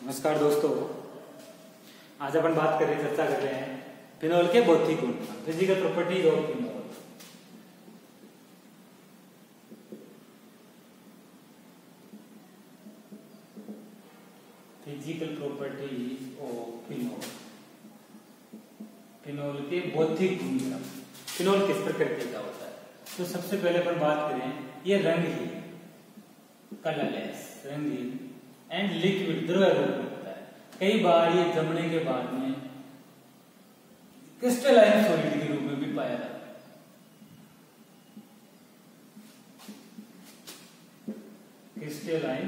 नमस्कार दोस्तों, आज अपन बात कर रहे हैं, चर्चा कर रहे हैं फिनोल के भौतिक गुण, physical properties of phenol. Physical properties of phenol, phenol के भौतिक गुण। फिनोल किस प्रकृति का होता है? तो सबसे पहले अपन बात करें, ये रंगहीन, कलरलेस, रंगहीन एंड लिक्विड, द्रव रूप में होता है। कई बार ये जमने के बाद में क्रिस्टलाइन सॉलिड के रूप में भी पाया जाता है। क्रिस्टलाइन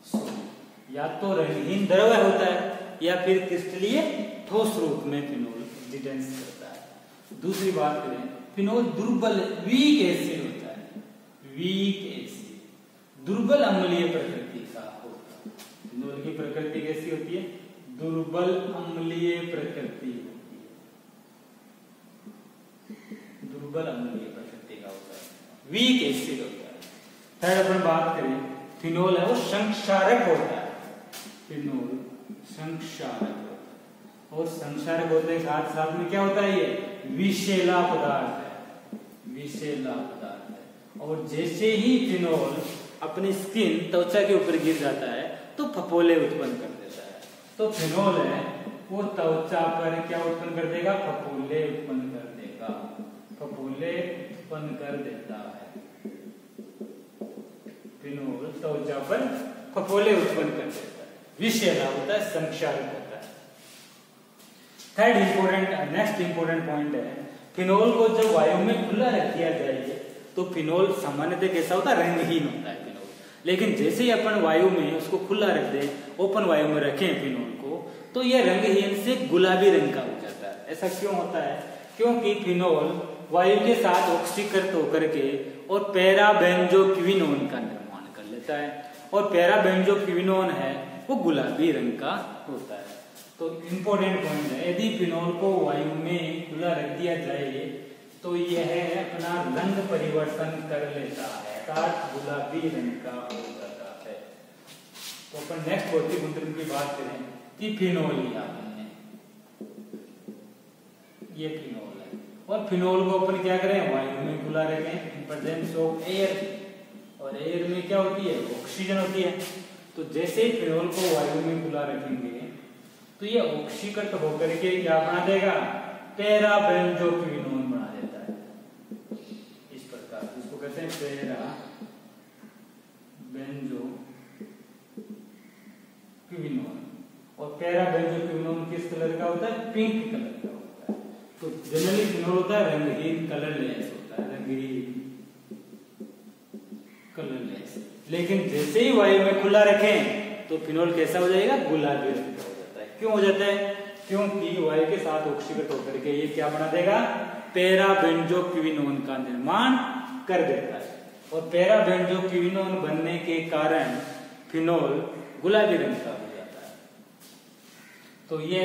सॉलिड या तो रंगहीन द्रव होता है या फिर क्रिस्टलीय ठोस रूप में फिनोल एग्जिस्टेंस करता है। दूसरी बात करें, फिनोल दुर्बल वीक एसिड होता है। वीक एसिड, दुर्बल अम्लीय प्रकृति का होता है। फिनोल की प्रकृति कैसी होती है? दुर्बल अम्लीय प्रकृति होती है, दुर्बल अम्लीय प्रकृति का होता है, वीक एसिड होता है। थर्ड अपन बात करें, फिनोल है वो संक्षारक होता है। फिनोल संक्षारक होता है, और संक्षारक होते के साथ साथ में क्या होता है? ये विषैला पदार्थ है, विषैला पदार्थ है। और जैसे ही फिनोल अपनी स्किन, त्वचा के ऊपर गिर जाता है तो फफोले उत्पन्न कर देता है। तो फिनोल है वो त्वचा पर क्या उत्पन्न कर देगा? फफोले उत्पन्न कर देगा, फफोले उत्पन्न कर देता है। फिनोल त्वचा पर फफोले उत्पन्न कर देता है, विषैला होता है, संक्षारक होता है। Third important, next important point है, फिनोल को जब वायु में खुला रख दिया जाए तो फिनोल सामान्यतः कैसा होता है? रंगहीन होता है फिनोल। लेकिन जैसे ही अपन वायु में उसको खुला रख दें, ओपन वायु में रखें फिनोल को, तो यह रंगहीन से गुलाबी रंग का हो जाता है। ऐसा क्यों होता है? क्योंकि फिनोल वायु के साथ ऑक्सीकृत होकर के और पैराबेंजोक्विनोन का निर्माण कर लेता है, और पैराबेंजोक्विनोन है वो गुलाबी रंग का होता है। तो इंपॉर्टेंट पॉइंट है, यदि फिनोल को वायु में खुला रख दिया जाए तो यह अपना रंग परिवर्तन कर लेता है, अर्थात गुलाबी रंग का हो जाता है। तो अपन नेक्स्ट भौतिक गुणधर्म की बात करें कि फिनोल लिया हमने, ये फिनोल है, और फिनोल को अपन क्या करें? वायु में खुला रखें इन प्रेजेंस ऑफ एयर, और एयर में क्या होती है? ऑक्सीजन होती है। तो जैसे ही फिनोल को वायु में खुला रखेंगे तो ये ऑक्सीकृत होकर के क्या बना देगा? पैराबेंजोक्विनोन बना देता है, इस प्रकार, इसको कहते हैं पैराबेंजोक्विनोन। और पैराबेंजोक्विनोन किस कलर का होता है? पिंक कलर का होता है। तो जनरली फिनोल होता है रंगहीन, कलरलेस होता है, रंगहीन, कलरलेस। लेकिन जैसे ही वायु में खुला रखें तो फिनोल कैसा हो जाएगा? गुलाबी रंग का हो जाता है। क्यों हो जाता है? क्योंकि वायु के साथ ऑक्सीकृत होकर के ये क्या बना देगा? पैराबेंजोक्विनोन का निर्माण कर देता है, और पैराबेंजोक्विनोन बनने के कारण फिनोल गुलाबी रंग का हो जाता है। तो ये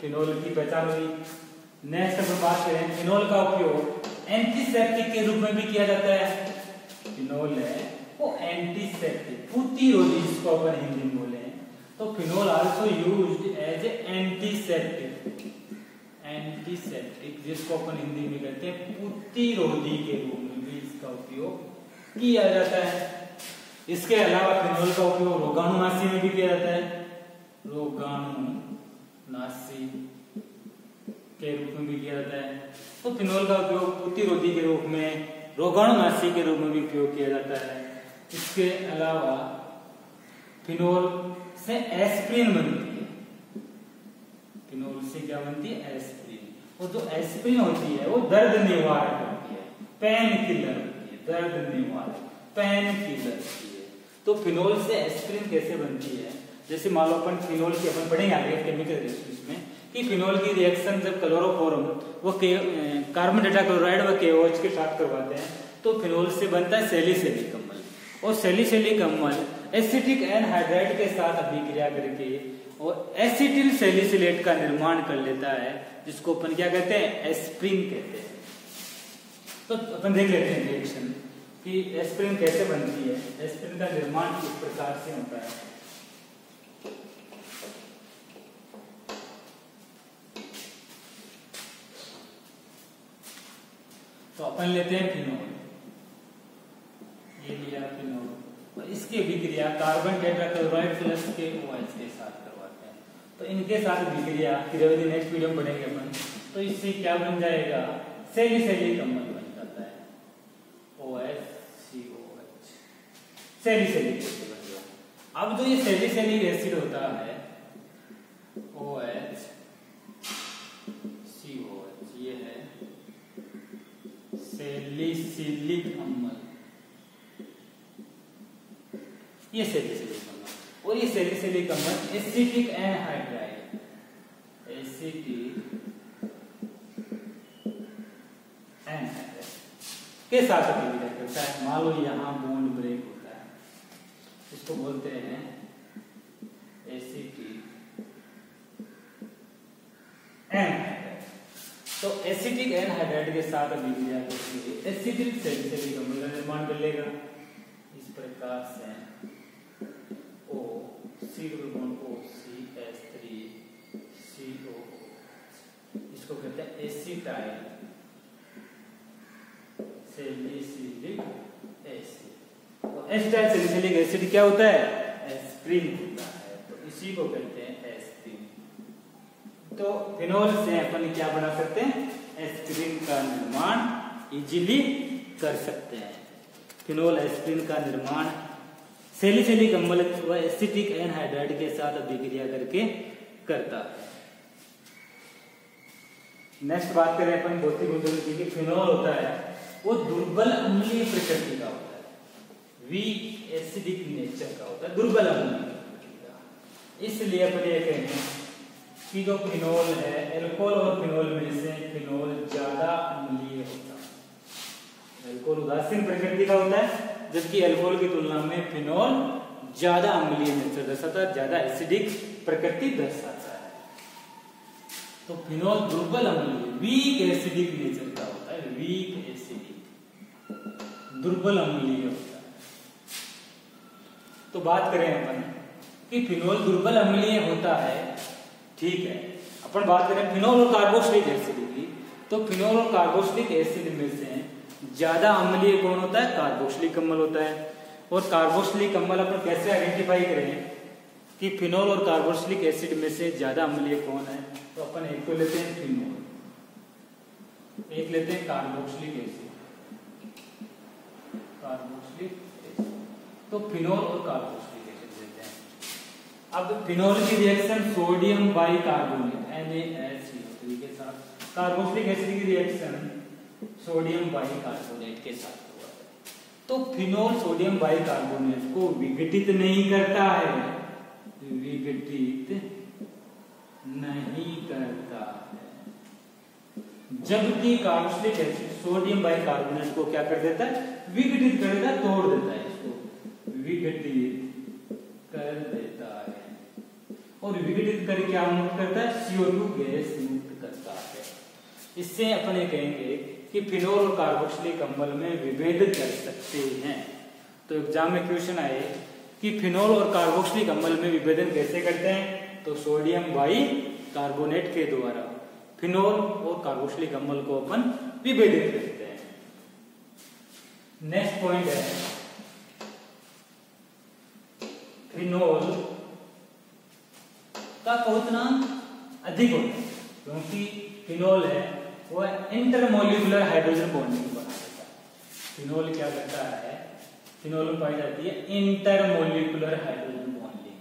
फिनोल की पहचान हुई। नेक्स्ट अपन बात करें, फिनोल का उपयोग एंटीसेप्टिक के रूप में भी किया जाता है। फिनोल है वो एंटीसेप्टिक, प्रतिरोधी, जिसको अपन हिंदी में बोले, तो phenol also used as antiseptic, antiseptic जिसको अपन हिंदी में कहते हैं प्रतिरोधी के रूप में भी इसका उपयोग किया जाता है। इसके अलावा फिनोल का उपयोग रोगाणुनाशी में भी किया जाता है, रोगाणुनाशी के रूप में भी किया जाता है। तो फिनोल का उपयोग प्रतिरोधी के रूप में, रोगाणुनाशी के रूप में भी उपयोग किया जाता है। इसके अलावा फिनोल से एस्प्रिन बनती है, फिनोल से क्या बनती है? एस्प्रिन। और जो एस्प्रिन होती है वो दर्द निवारक होती है, पेन किलर होती है, दर्द निवारक, पेन किलर होती है। तो फिनोल से एस्प्रिन कैसे बनती है? जैसे मान लो अपन फिनोल की, अपन पढ़ेंगे आगे केमिकल रिएक्शन में कि फिनोल की रिएक्शन जब क्लोरोफॉर्म वो कार्बन टेट्राक्लोराइड व KOH के साथ करवाते हैं तो फिनोल से बनता है सैलिसिलिक अम्ल, और सैलिसिलिक अम्ल एसिटिक एनहाइड्राइड के साथ अभिक्रिया करके और एसिटिल सैलिसिलेट का निर्माण कर लेता है, जिसको अपन क्या कहते हैं? एस्प्रिन कहते हैं। तो अपन देख लेते हैं रिएक्शन कि एस्प्रिन कैसे बनती है। एस्प्रिन का निर्माण किस प्रकार से होता है। अपन लेते हैं फिनोल, ये लिया फिनोल, और इसकी अभिक्रिया कार्बन टेट्राक्लोराइड प्लस के OH के साथ करवाते हैं। तो इनके साथ अभिक्रिया क्रियाविधि नेक्स्ट वीडियो में पढ़ेंगे अपन। तो इससे क्या बन जाएगा, सैलिसिलिक अम्ल बन जाता है, OHCOH, सैलिसिलिक एसिड बन गया। अब जो ये सैलिसिलिक एसिड होता है OHCOH, ये है सैलिसिलिक अम्ल, ये सैलिसिलिक अम्ल, और ये सैलिसिलिक अम्ल एसिटिक एनहाइड्राइड, एसिटिक एनहाइड्राइड के साथ अभिक्रिया करता है। मान लो यहाँ बॉन्ड ब्रेक होता है, इसको बोलते हैं एसिटिक एनहाइड्राइड। तो एसिटिक एनहाइड्राइड के साथ अभिक्रिया करके एसिटिक सैलिसिलिक अम्ल का निर्माण कर लेगा। इस प्रकार से O CH3CH3COOH, इसको कहते हैं एसिटाइल सैलिसिलिक एसिड। और एसिटाइल सैलिसिलिक एसिड क्या होता है, एस्प्रिन होता है, तो इसी को कहते हैं एस्प्रिन। तो फिनोल से अपन क्या बना सकते हैं, एस्प्रिन का निर्माण इजीली कर सकते हैं। फिनोल एस्प्रिन का निर्माण सैलिसिलिक अम्ल व एसिटिक एनहाइड्राइड के साथ अभिक्रिया करके करता है। नेक्स्ट बात करें अपन भौतिक गुणधर्म की। फिनोल होता है वो दुर्बल अम्लीय प्रकृति का होता है, वीक एसिडिक नेचर का होता है, दुर्बल अम्लीय प्रकृति का। इसलिए अपन ये कहते हैं कि जो फिनोल है, एल्कोहल और फिनोल में से फिनोल ज्यादा अम्लीय होता है। एल्कोहल उदासीन प्रकृति का होता है, जबकि अल्कोहल की तुलना में फिनोल ज्यादा अम्लीय नेचर दर्शाता है, ज्यादा एसिडिक प्रकृति दर्शाता है। तो फिनोल दुर्बल अम्लीय, वीक एसिडिक नेचर का होता है, वीक एसिडिक, दुर्बल अम्लीय होता है। तो बात करें अपन कि फिनोल दुर्बल अम्लीय होता है, ठीक है। अपन बात करें फिनोल और कार्बोक्सिलिक एसिड की, तो फिनोल और कार्बोक्सिलिक एसिड में से ज्यादा अम्लीय कौन होता है, कार्बोक्सिलिक अम्ल होता है। और कार्बोक्सिलिक अम्ल अपन कैसे आइडेंटिफाई करें कि फिनोल और कार्बोक्सिलिक एसिड में से ज्यादा अम्लीय कौन है, तो अपन एक तो लेते हैं फिनोल, एक लेते हैं कार्बोक्सिलिक एसिड, कार्बोक्सिलिक एसिड। तो फिनोल और कार्बोक्सिलिक एसिड लेते हैं। अब फिनोल की रिएक्शन सोडियम बाइकार्बोनेट NaHCO3 के साथ, कार्बोक्सिलिक एसिड की रिएक्शन सोडियम बाइकार्बोनेट के साथ हुआ है। तो फिनोल सोडियम बाइकार्बोनेट को विघटित नहीं करता है, विघटित नहीं करता है, जबकि कार्बोक्सिलिक एसिड सोडियम बाइकार्बोनेट को क्या कर देता है, विघटित कर देता है, तोड़ देता है, इसको विघटित कर देता है। और विघटित करके क्या मुक्त करता है, CO2 गैस मुक्त करता है। इससे अपन ये कहेंगे कि फिनोल और कार्बोक्सिलिक अम्ल में विभेद कर सकते हैं। तो एग्जाम में क्वेश्चन आए कि फिनोल और कार्बोक्सिलिक अम्ल में विभेदन कैसे करते हैं, तो सोडियम बाइकार्बोनेट के द्वारा फिनोल और कार्बोक्सिलिक अम्ल को अपन विभेदित करते हैं। नेक्स्ट पॉइंट है फिनोल का क्वथनांक अधिक होता है, क्योंकि फिनोल है वो इंटरमोलिकुलर हाइड्रोजन बॉन्डिंग बना देता है। फिनोल क्या करता है, फिनोल में पाई जाती है intermolecular hydrogen bonding,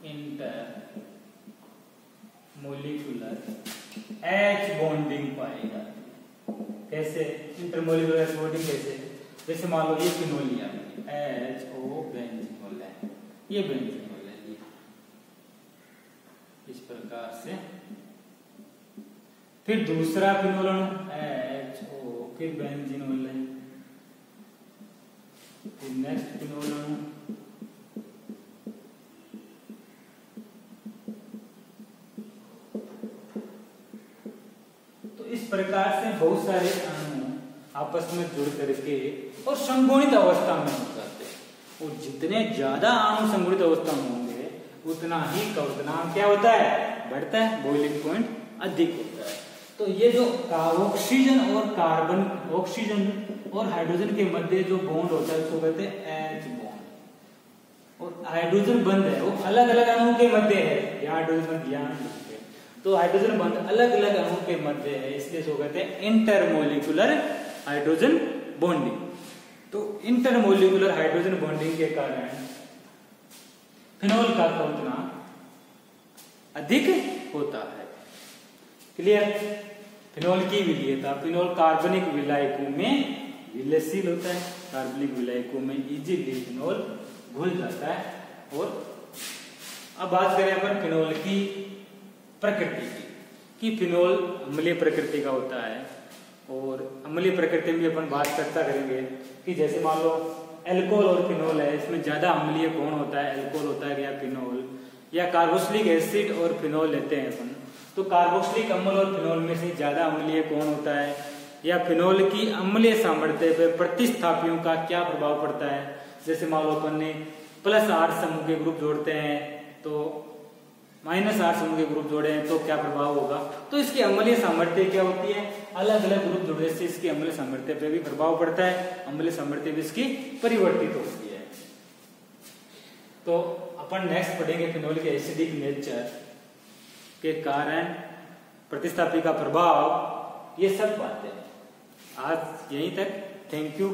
intermolecular H bonding पाई जाती है। कैसे इंटरमोलिकुलर बॉन्डिंग, कैसे, जैसे मान लो ये फिनोल लिया HO बेंजीनोल है, ये बेंजीनोल है, ये इस प्रकार से। फिर दूसरा फिनोल HO, फिर बेंजीनोल है, फिर नेक्स्ट फिनोल तो इस प्रकार से बहुत सारे अणु आपस में जुड़ करके और संगुणित अवस्था में हो जाते हैं। और जितने ज्यादा अणु संगुणित अवस्था में होंगे उतना ही क्वथनांक क्या होता है, बढ़ता है, बॉइलिंग पॉइंट अधिक होता है। तो ये जो ऑक्सीजन और कार्बन, ऑक्सीजन और हाइड्रोजन के मध्य जो बॉन्ड होता है उसको कहते हैं H बॉन्ड। और हाइड्रोजन बंध है वो अलग अलग अणुओं के मध्य है, यहाँ हाइड्रोजन बंध यहाँ है, तो हाइड्रोजन बंध अलग अलग अणुओं के मध्य है, इसलिए इसको कहते हैं इंटरमोलिकुलर हाइड्रोजन बॉन्डिंग। तो इंटरमोलिकुलर हाइड्रोजन बॉन्डिंग के कारण फिनोल का क्वथनांक अधिक होता है। क्लियर? फिनोल की विलीयता, फिनोल कार्बनिक विलायकों में विलयशील होता है, कार्बनिक विलायकों में इजीली फिनोल घुल जाता है। और अब बात करें अपन फिनोल की प्रकृति की, कि फिनोल अम्लीय प्रकृति का होता है। और अम्लीय प्रकृति में अपन बात करता करेंगे कि जैसे मान लो एल्कोहल और फिनोल है, इसमें ज्यादा अम्लीय कौन होता है, एल्कोहल होता है या फिनोल, या कार्बोक्सिलिक एसिड और फिनोल लेते हैं अपन, तो कार्बोक्सिलिक अम्ल और फिनोल में से ज्यादा अम्लीय कौन होता है, या फिनोल की अम्लीय सामर्थ्य पर प्रतिस्थापियों का क्या प्रभाव पड़ता है। जैसे मान लो अपन ने +R समूह के ग्रुप जोड़ते हैं तो -R समूह के ग्रुप जोड़े हैं तो क्या प्रभाव होगा। तो इसकी अम्लीय सामर्थ्य क्या होती है, अलग अलग ग्रुप जोड़ने से इसकी अम्लीय सामर्थ्य पे भी प्रभाव पड़ता है, अम्लीय सामर्थ्य भी इसकी परिवर्तित होती है। तो अपन नेक्स्ट पढ़ेंगे फिनोल के एसिडिक नेचर के कारण प्रतिस्थापी का प्रभाव, ये सब बातें। आज यहीं तक, थैंक यू।